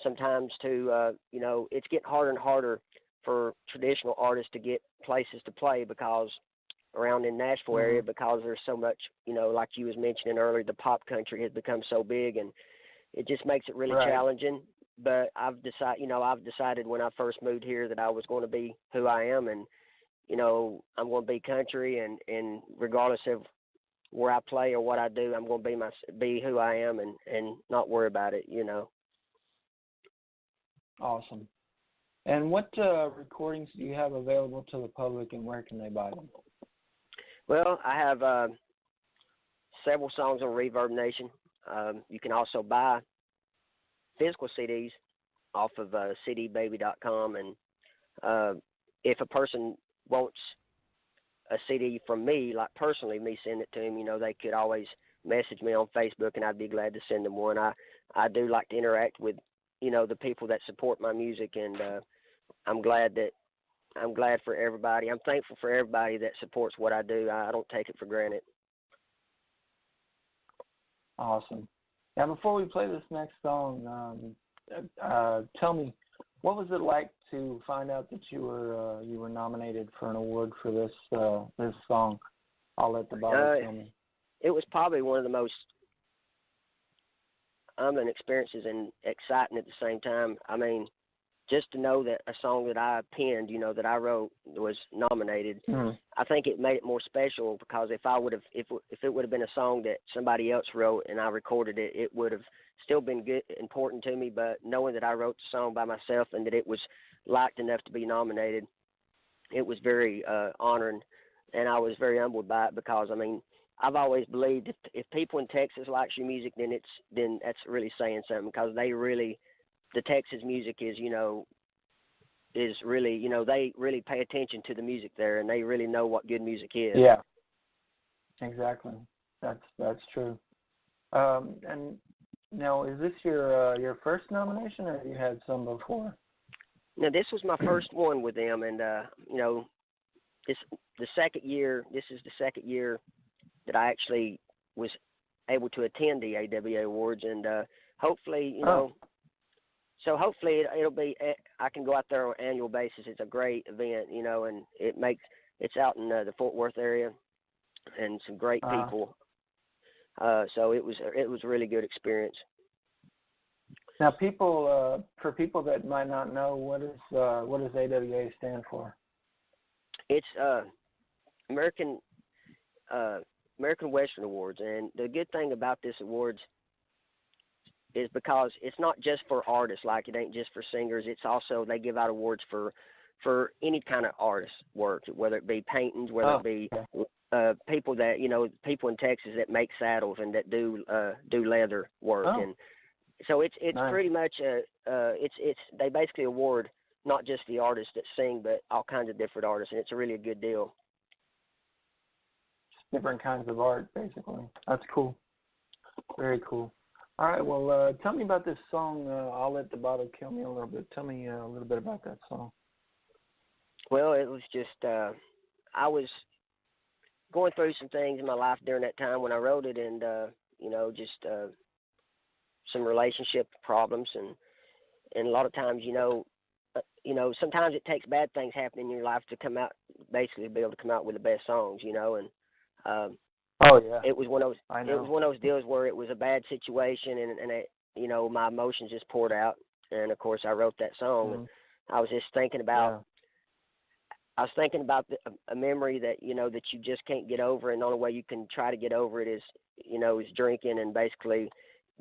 sometimes to, it's getting harder and harder for traditional artists to get places to play because around in Nashville area, because there's so much, like you was mentioning earlier, the pop country has become so big, and it just makes it really challenging. But I've decided when I first moved here that I was going to be who I am, and I'm going to be country, and regardless of where I play or what I do, I'm going to be who I am, and not worry about it. Awesome. And what recordings do you have available to the public, and where can they buy them? Well, I have several songs on Reverb Nation. You can also buy physical CDs off of cdbaby.com, and if a person wants a CD from me, like personally me send it to them, they could always message me on Facebook, and I'd be glad to send them one. I do like to interact with the people that support my music, and I'm glad for everybody. I'm thankful for everybody that supports what I do. I don't take it for granted. Awesome. Now, before we play this next song, tell me, what was it like to find out that you were nominated for an award for this song, "I'll Let the Bottle Kill Me"? It was probably one of the most humbling experiences and exciting at the same time. I mean, just to know that a song that I penned, that I wrote, was nominated, I think it made it more special, because if it would have been a song that somebody else wrote and I recorded it, it would have still been good, important to me. But knowing that I wrote the song by myself and that it was liked enough to be nominated, it was very honoring, and I was very humbled by it, because I mean, I've always believed if people in Texas likes your music, then that's really saying something, because the Texas music is really, they really pay attention to the music there, and they really know what good music is. Yeah, exactly. That's true. And now, is this your first nomination, or have you had some before? No, this was my first one with them, and this is the second year that I actually was able to attend the AWA Awards, and hopefully, So hopefully it'll be. I can go out there on an annual basis. It's a great event, and it's out in the Fort Worth area, and some great people. So it was a really good experience. Now, for people that might not know, what does AWA stand for? It's American Western Awards, and the good thing about this awards is because it's not just for artists, like it ain't just for singers. It's also, they give out awards for any kind of artist work, whether it be paintings, whether it be people that, people in Texas that make saddles and that do leather work. And so it's nice. Pretty much, they basically award not just the artists that sing, but all kinds of different artists, and it's really a good deal. Different kinds of art, basically. That's cool. Very cool. All right, well, tell me about this song, "I'll Let the Bottle Kill Me" a little bit. Tell me a little bit about that song. Well, it was just, I was going through some things in my life during that time when I wrote it, and, just some relationship problems, and a lot of times, sometimes it takes bad things happening in your life to come out, basically to be able to come out with the best songs, and it was one of those deals where it was a bad situation, and it, my emotions just poured out, and of course I wrote that song. And I was just thinking about, a memory that that you just can't get over, and the only way you can try to get over it is drinking, and basically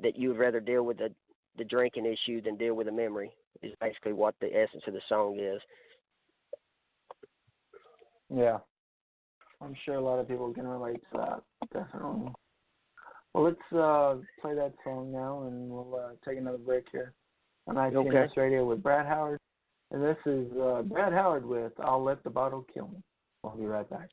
that you would rather deal with the drinking issue than deal with a memory, is basically what the essence of the song is. Yeah. I'm sure a lot of people can relate to that, definitely. Well, let's play that song now, and we'll take another break here on ICMS Radio with Brad Howard. And this is Brad Howard with "I'll Let the Bottle Kill Me." We'll be right back.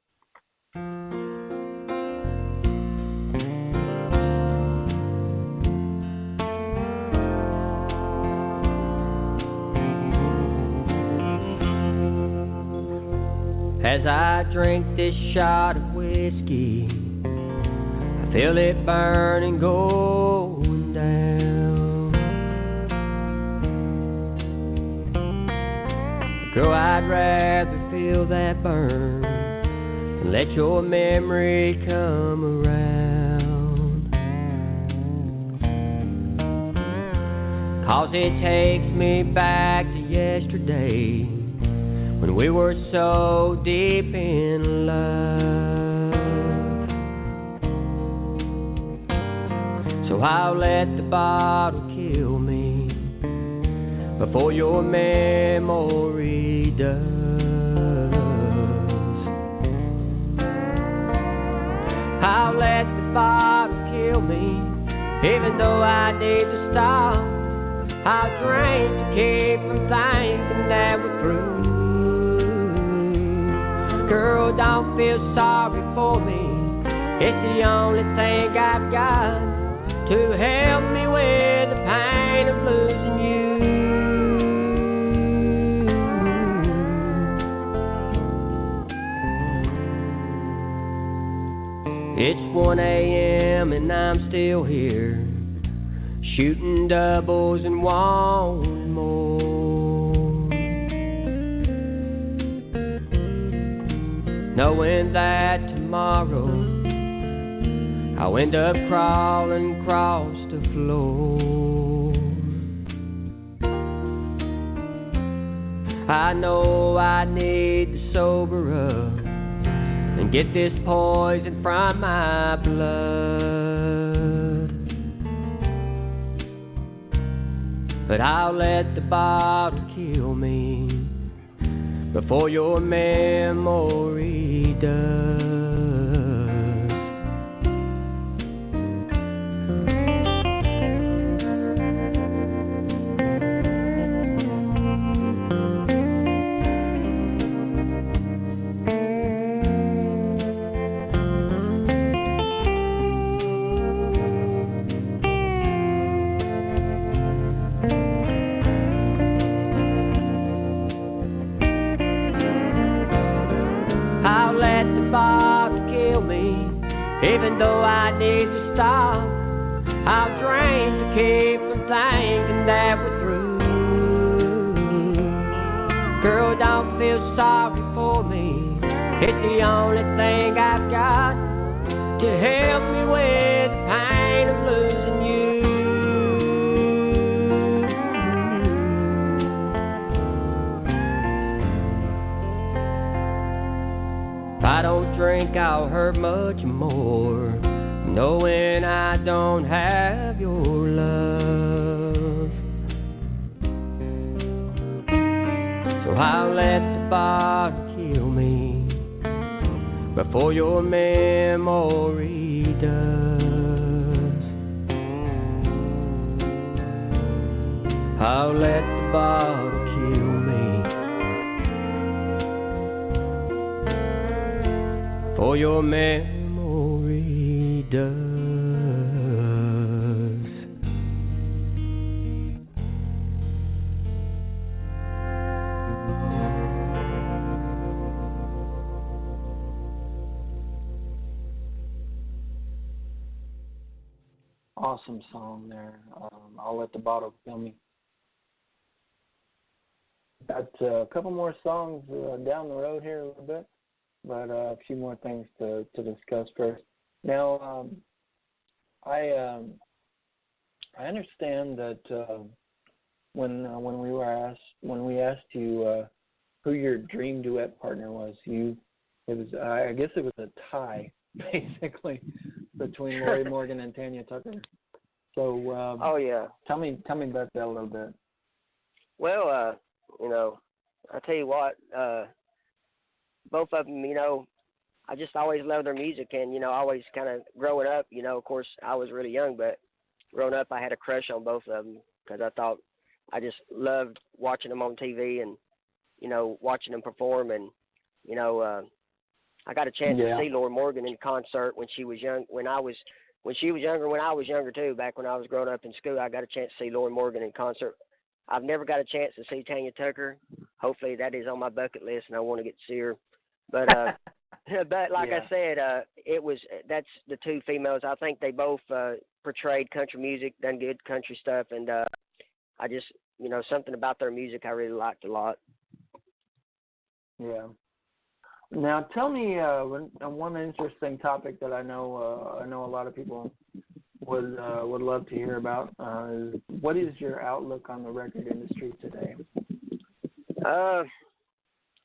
As I drink this shot of whiskey, I feel it burning, going down. Girl, I'd rather feel that burn than let your memory come around. 'Cause it takes me back to yesterday when we were so deep in love. So I'll let the bottle kill me before your memory does. I'll let the bottle kill me, even though I need to stop. I'll drink to keep from thinking that we're through. Girl, don't feel sorry for me, it's the only thing I've got to help me with the pain of losing you. It's 1 a.m. and I'm still here, shooting doubles and wanting more. Knowing that tomorrow I'll end up crawling across the floor. I know I need to sober up and get this poison from my blood. But I'll let the bottle kill me before your memory does. Even though I need to stop, I'll drink to keep from thinking that we're through. Girl, don't feel sorry for me, it's the only thing I've got to help me with the pain of losing you. If I don't drink, I'll hurt much more, knowing I don't have your love. So I'll let the bottle kill me before your memory does. I'll let the bottle kill me for your memory does. Awesome song there. I'll let the bottle kill me. Got a couple more songs down the road here a little bit, but a few more things to discuss first. Now, I understand that when we asked you who your dream duet partner was, I guess it was a tie basically between Lori Morgan and Tanya Tucker. So, oh yeah, tell me about that a little bit. Well, I tell you what, both of them, I just always loved their music, and always kind of growing up, of course I was really young, but growing up I had a crush on both of them because I just loved watching them on TV and watching them perform, and I got a chance to see Lori Morgan in concert when she was young, when she was younger, when I was younger too, back when I was growing up in school. I got a chance to see Lori Morgan in concert. I've never got a chance to see Tanya Tucker. Hopefully that is on my bucket list, and I want to get to see her. But but like I said, that's the two females. I think they both portrayed country music, done good country stuff, and I just something about their music I really liked a lot. Yeah. Now, tell me one interesting topic that I know a lot of people would love to hear about is what is your outlook on the record industry today?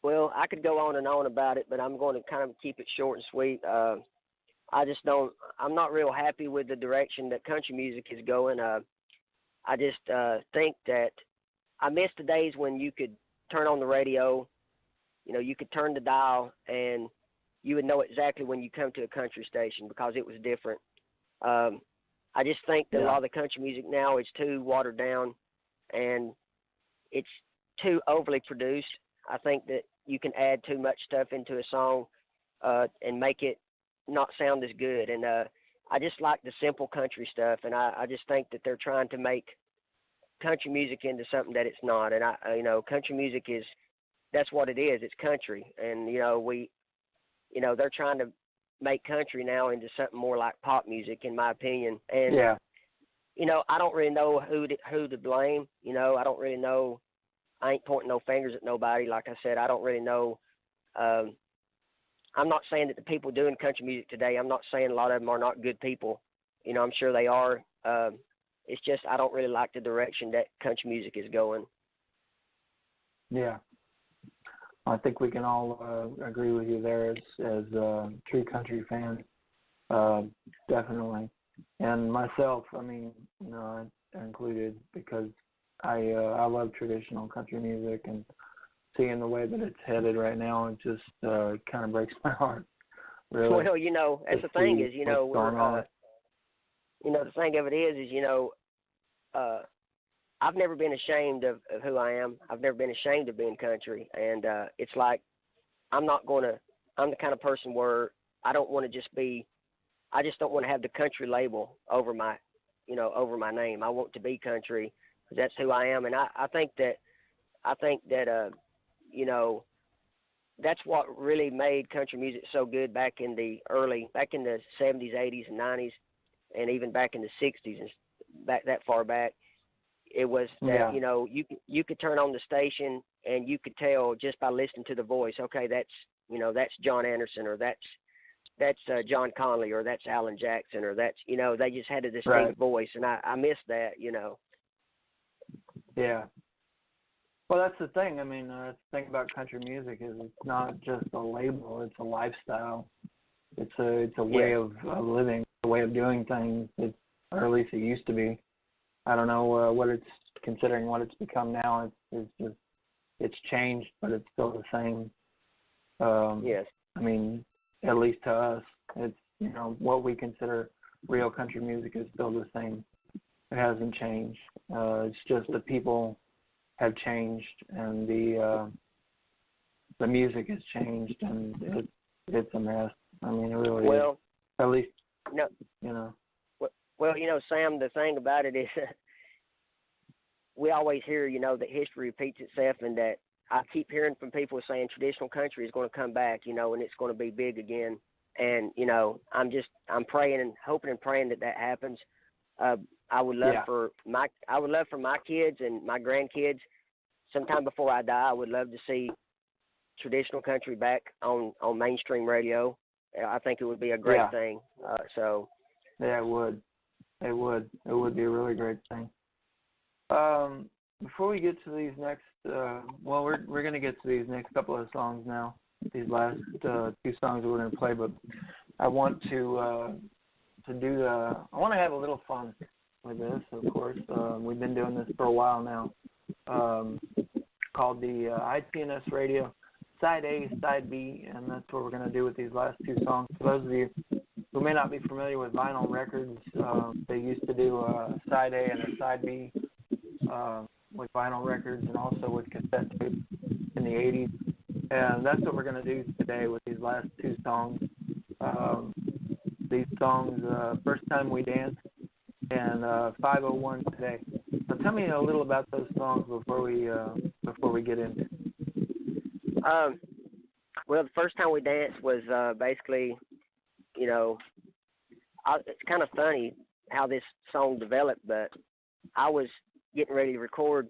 Well, I could go on and on about it, but I'm going to kind of keep it short and sweet. I'm not real happy with the direction that country music is going. I just think that I miss the days when you could turn on the radio, you could turn the dial and you would know exactly when you come to a country station because it was different. I just think that a lot of the country music now is too watered down and it's too overly produced. I think that you can add too much stuff into a song and make it not sound as good. And I just like the simple country stuff, and I just think that they're trying to make country music into something that it's not. And country music that's what it is. It's country, and they're trying to make country now into something more like pop music, in my opinion. And I don't really know who to blame. I don't really know. I ain't pointing no fingers at nobody. Like I said, I don't really know. I'm not saying that the people doing country music today, I'm not saying a lot of them are not good people. I'm sure they are. It's just I don't really like the direction that country music is going. Yeah. I think we can all agree with you there as true country fans, definitely. And myself, I included because I love traditional country music, and seeing the way that it's headed right now, it just kind of breaks my heart. Really. Well, that's the thing is, the thing of it is, I've never been ashamed of who I am. I've never been ashamed of being country, and it's like I'm the kind of person where I don't want to just be. I just don't want to have the country label over my name. I want to be country. That's who I am, and I think that that's what really made country music so good back in the 70s, 80s, and 90s, and even back in the 60s and back that far back. It was that you could turn on the station and you could tell just by listening to the voice. Okay, that's John Anderson, or that's John Conley, or that's Alan Jackson, or that's they just had a distinct voice, and I miss that. Yeah. Well, that's the thing. The thing about country music is it's not just a label; it's a lifestyle. It's a way of living, a way of doing things. Or at least it used to be. I don't know what it's considering what it's become now. It's changed, but it's still the same. Yes. At least to us, it's what we consider real country music is still the same. It hasn't changed. It's just the people have changed, and the music has changed, and it's a mess. It really is. At least, Well, Sam, the thing about it is we always hear, that history repeats itself, and that I keep hearing from people saying traditional country is going to come back, and it's going to be big again. And, I'm praying and hoping and praying that happens. I would love for my kids and my grandkids, sometime before I die, I would love to see traditional country back on mainstream radio. I think it would be a great thing. Yeah, it would. It would be a really great thing. Before we get to these next, we're going to get to these next couple of songs now. These last two songs that we're going to play, but I want to have a little fun with this. Of course, we've been doing this for a while now. Called the ITNS Radio Side A, Side B, and that's what we're going to do with these last two songs. For those of you who may not be familiar with vinyl records, they used to do a Side A and a Side B with vinyl records, and also with cassette tapes in the 80s. And that's what we're going to do today with these last two songs. These songs, First Time We Dance and 501 Today. So tell me a little about those songs before we get into it. Well, the First Time We Danced was basically, it's kind of funny how this song developed, but I was getting ready to record